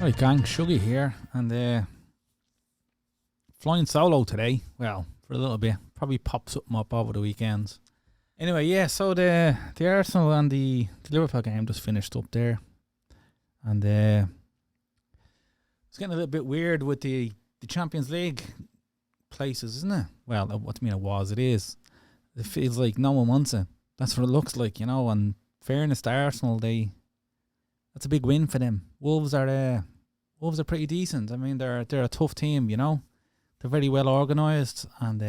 Right, gang, Shuggy here, and flying solo today. Well, for a little bit. Probably pop something up over the weekends. Anyway, yeah, so the Arsenal and the Liverpool game just finished up there. And it's getting a little bit weird with the Champions League places, isn't it? Well, what do you mean it is. It feels like no one wants it. That's what it looks like, you know, and fairness to Arsenal, that's a big win for them. Wolves are pretty decent. I mean, they're a tough team, you know. They're very well organised, and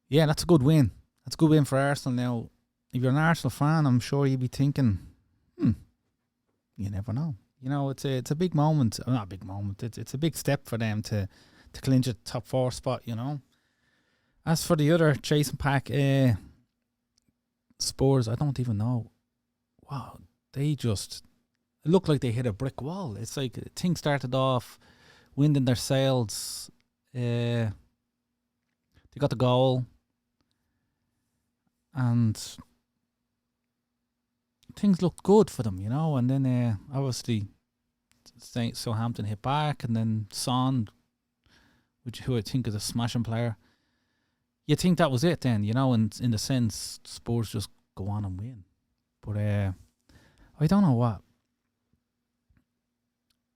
yeah, that's a good win. That's a good win for Arsenal. Now, if you're an Arsenal fan, I'm sure you'd be thinking, you never know. You know, it's a big moment. Not a big moment. It's a big step for them to clinch a top 4 spot, you know. As for the other chasing pack, Spurs, I don't even know. Wow, it looked like they hit a brick wall. It's like things started off wind in their sails. They got the goal, and things looked good for them, you know. And then obviously Southampton hit back, and then Son, who I think is a smashing player. You think that was it then, you know, and in the sense Spurs just go on and win. But I don't know what.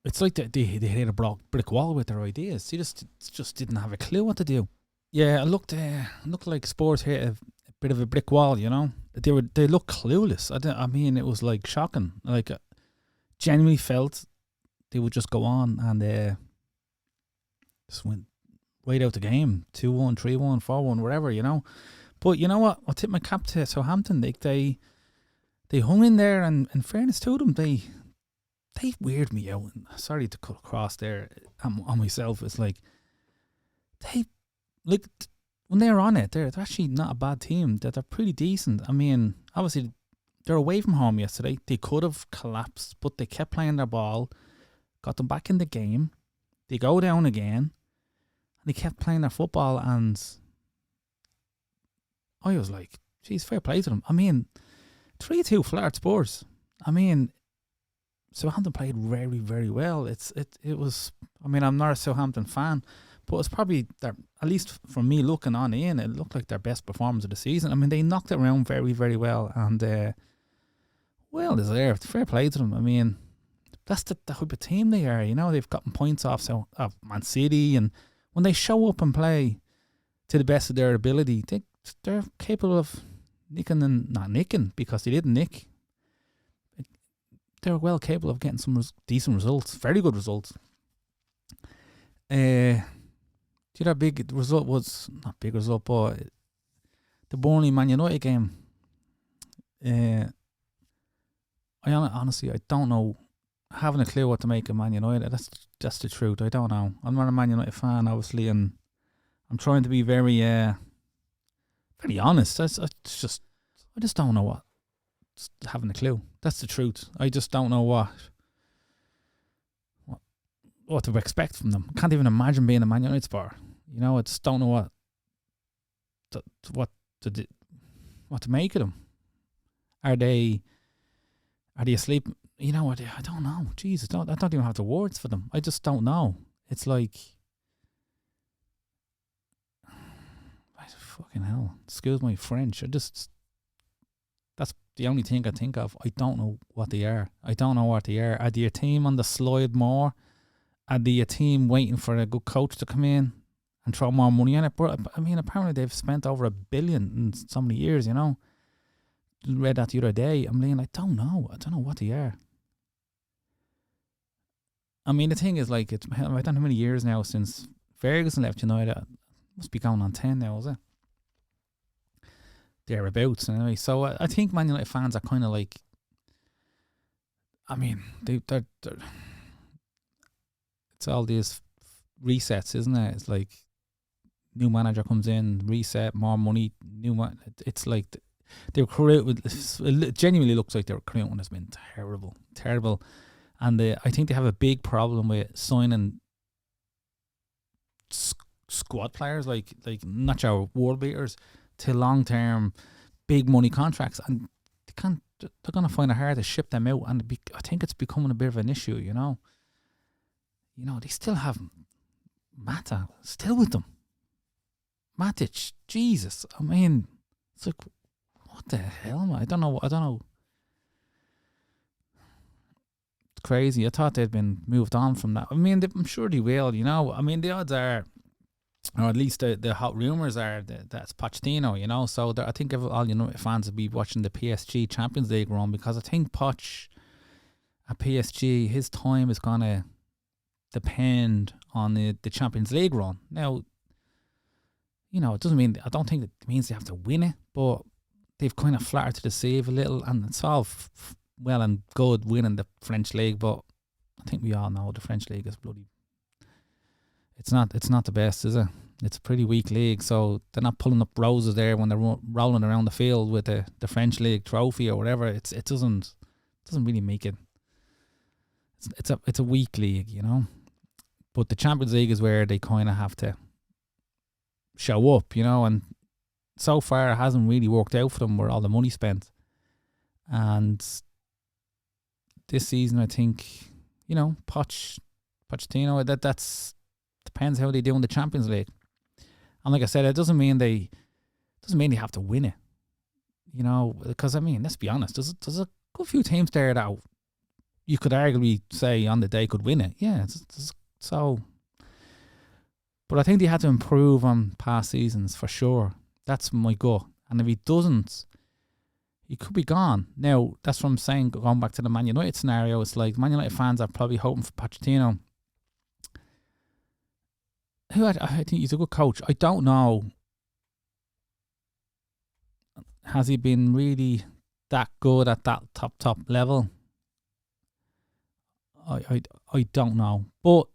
It's like they hit a brick wall with their ideas. They just didn't have a clue what to do. Yeah, it looked like Spurs hit a bit of a brick wall, you know. They looked clueless. I mean, it was like shocking. Like, genuinely felt they would just go on and just went right out the game, 2-1, 3-1, 4-1, whatever, you know. But you know what? I'll tip my cap to Southampton. They hung in there, and in fairness to them, they weird me out. Sorry to cut across there on myself. It's like when they're on it, they're actually not a bad team. They're pretty decent. I mean, obviously they're away from home yesterday. They could have collapsed, but they kept playing their ball, got them back in the game. They go down again, and they kept playing their football. And I was like, geez, fair play to them. I mean, 3-2 flat Spurs. I mean, Southampton played very, very well. It was. I mean, I'm not a Southampton fan, but it's probably their, at least from me looking on in, it looked like their best performance of the season. I mean, they knocked it around very, very well, and well deserved. Fair play to them. I mean, that's the type of team they are. You know, they've gotten points off Man City, and when they show up and play to the best of their ability, they're capable of not nicking because they didn't nick. They're well capable of getting some decent results, very good results. The other big result was, not big result, but the Burnley Man United game. Honestly, I don't know. I haven't a clue what to make of Man United. That's the truth. I don't know. I'm not a Man United fan, obviously, and I'm trying to be very, very honest. I just don't know what. Just having a clue. That's the truth. I just don't know what to expect from them. I can't even imagine being a Man United supporter. You know, I just don't know what to make of them. Are they asleep? You know what? I don't know. Jesus, I don't even have the words for them. I just don't know. It's like, fucking hell. Excuse my French. That's the only thing I think of. I don't know what they are. Are they a team on the slide more? Are they a team waiting for a good coach to come in and throw more money in it? But I mean, apparently they've spent over $1 billion in so many years, you know. Read that the other day. I'm like, I don't know what they are. I mean, the thing is, like, I don't know how many years now since Ferguson left United. It must be going on 10 now, is it? Thereabouts, anyway. So I think Man United fans are kind of like, I mean, they're it's all these resets, isn't it? It's like new manager comes in, reset, more money, new man. It's like their career. It genuinely looks like their recruitment has been terrible, and I think they have a big problem with signing squad players, like not your world beaters, to long term big money contracts, and they can't. They're going to find it hard to ship them out, and I think it's becoming a bit of an issue. You know, they still have Mata still with them. Matic, Jesus, I mean, it's like, what the hell, man? I don't know. It's crazy. I thought they'd been moved on from that. I mean, I'm sure they will. You know, I mean, the odds are, or at least the hot rumours are that's Pochettino, you know. So I think all United fans will be watching the PSG Champions League run, because I think Poch at PSG, his time is going to depend on the Champions League run. Now, you know, it doesn't mean, I don't think it means they have to win it, but they've kind of flattered to deceive a little, and it's all well and good winning the French League, but I think we all know the French League is bloody, it's not the best, is it? It's a pretty weak league, so they're not pulling up roses there when they're rolling around the field with the French League trophy or whatever. It doesn't really make it. It's a weak league, you know. But the Champions League is where they kind of have to show up, you know, and so far it hasn't really worked out for them with all the money spent. And this season, I think, you know, Pochettino, that's depends how they do in the Champions League. And like I said, it doesn't mean they have to win it, you know, because I mean, let's be honest, there's a good few teams there that you could arguably say on the day could win it. Yeah, so, but I think they had to improve on past seasons for sure. That's my gut. And if he doesn't, he could be gone. Now, that's what I'm saying, going back to the Man United scenario, it's like Man United fans are probably hoping for Pochettino. I think he's a good coach. I don't know. Has he been really that good at that top level? I don't know. But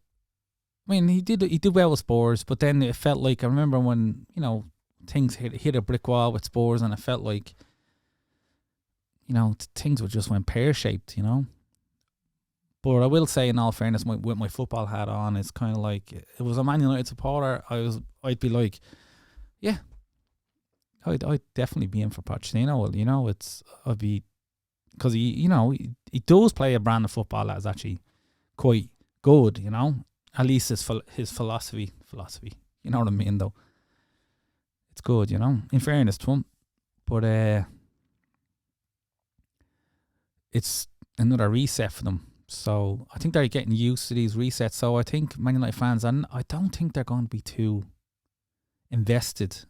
I mean, he did well with Spurs, but then it felt like, I remember when, you know, things hit a brick wall with Spurs, and it felt like, you know, things were just went pear-shaped, you know. But I will say, in all fairness, with my football hat on, it's kind of like, if it was a Man United supporter, I'd be like, yeah, I'd definitely be in for Pochettino. Well, you know, I'd be, because he does play a brand of football that is actually quite good, you know. At least his philosophy, you know what I mean, though. It's good, you know, in fairness to him. But it's another reset for them. So I think they're getting used to these resets. So I think Man United fans, and I don't think they're going to be too invested.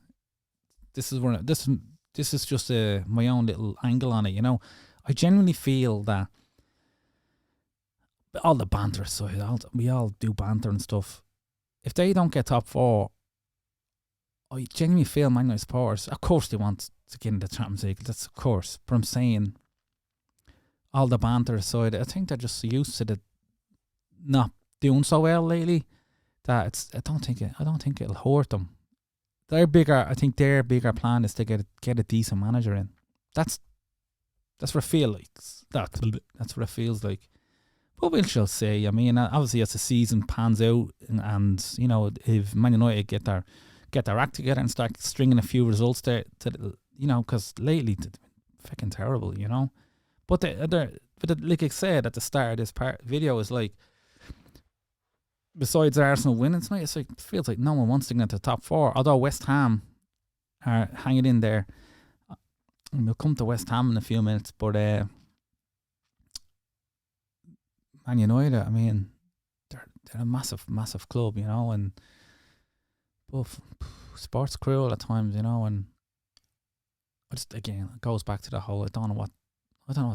This is just my own little angle on it, you know. I genuinely feel that all the banter aside, we all do banter and stuff. If they don't get top four, I genuinely feel Man United supporters, of course they want to get in the Champions League, that's of course, but I'm saying, all the banter aside, I think they're just used to the not doing so well lately, that I don't think it'll hurt them. I think their bigger plan is to get a decent manager in. That's what I feel like. That's what it feels like. But we shall see. I mean, obviously as the season pans out, and you know, if Man United get their act together and start stringing a few results there, you know, because lately they're fucking terrible, you know. But like I said at the start of this video, is like, besides Arsenal winning tonight, it's like, it feels like no one wants to get to the top four. Although West Ham are hanging in there. And we'll come to West Ham in a few minutes, but Man United, I mean, they're a massive club, you know, and but sports cruel at times, you know, and again, it goes back to the whole, I don't know what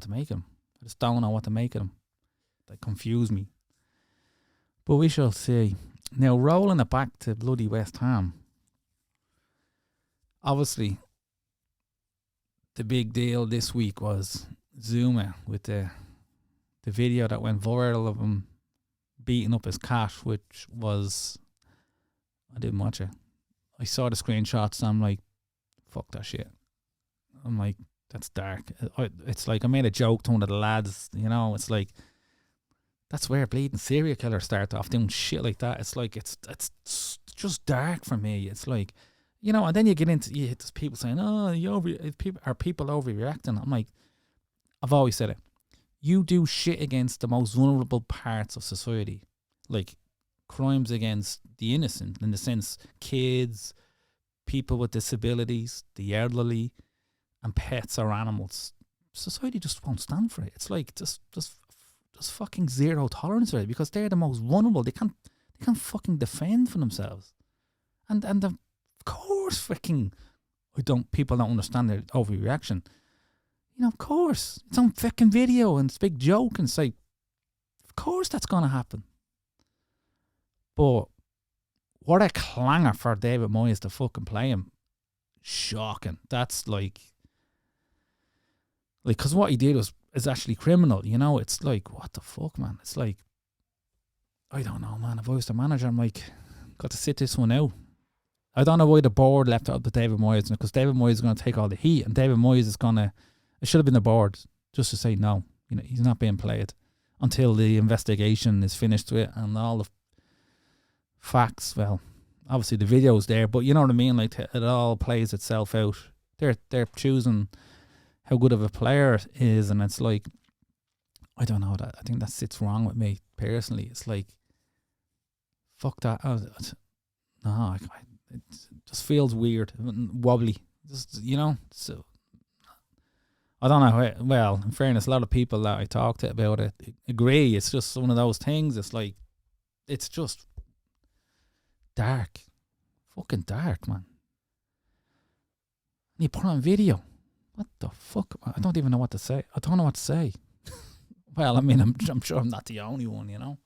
to make of them. I just don't know what to make of them. They confuse me. But we shall see. Now, rolling it back to bloody West Ham. Obviously, the big deal this week was Zuma with the video that went viral of him beating up his cat, which was, I didn't watch it. I saw the screenshots and I'm like, fuck that shit. I'm like, that's dark. It's like, I made a joke to one of the lads, you know, it's like, that's where bleeding serial killers start off, doing shit like that. It's like, it's just dark for me. It's like, you know, and then you get into, there's people saying, oh, people overreacting. I'm like, I've always said it. You do shit against the most vulnerable parts of society, like crimes against the innocent, in the sense kids, people with disabilities, the elderly, and pets or animals. Society just won't stand for it. It's like just fucking zero tolerance for it, because they're the most vulnerable. They can't fucking defend for themselves. And of course, freaking, people don't understand their overreaction. You know, of course, it's on fucking video and it's a big joke, and it's like, of course that's gonna happen. But what a clanger for David Moyes to fucking play him. Shocking. That's like, because what he did is actually criminal, you know. It's like, what the fuck, man? It's like, I don't know, man. If I was the manager, I'm like, got to sit this one out. I don't know why the board left out the David Moyes, because David Moyes is going to take all the heat, and David Moyes is going to, it should have been the board just to say no. You know, he's not being played until the investigation is finished with and all the facts. Well, obviously the video's there, but you know what I mean. Like, it all plays itself out. They're choosing how good of a player is, and it's like, I don't know. I think that sits wrong with me personally. It's like, fuck that. It just feels weird, wobbly. Just, you know. So I don't know. Well, in fairness, a lot of people that I talked to about it agree. It's just one of those things. It's like, it's just dark, fucking dark, man. And you put on video. What the fuck? I don't even know what to say. I don't know what to say. Well, I mean, I'm sure I'm not the only one, you know.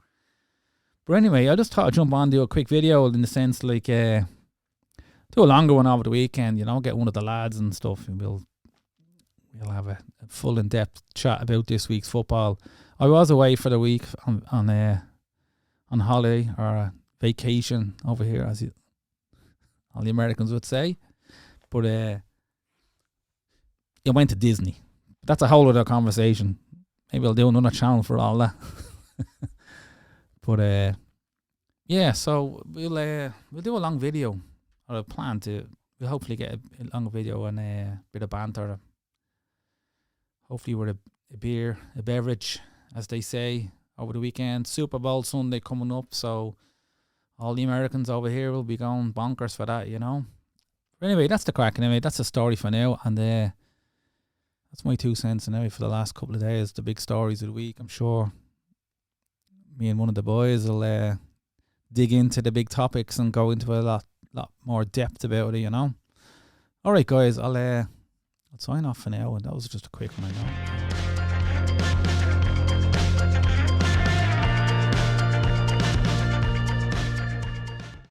But anyway, I just thought I'd jump on and do a quick video, in the sense, like, do a longer one over the weekend, you know, get one of the lads and stuff, and we'll have a full in-depth chat about this week's football. I was away for the week on holiday, or a vacation over here, as all the Americans would say. But I went to Disney. That's a whole other conversation. Maybe I'll do another channel for all that. But yeah, so we'll do a long video, or I plan to. We'll hopefully get a long video and a bit of banter. Hopefully with a beer, a beverage, as they say, over the weekend. Super Bowl Sunday coming up, so all the Americans over here will be going bonkers for that, you know. But anyway, that's the crack. Anyway, that's the story for now, and that's my 2 cents anyway for the last couple of days. The big stories of the week. I'm sure me and one of the boys will dig into the big topics and go into a lot more depth about it, you know. All right, guys, I'll sign off for now, and that was just a quick one, I know.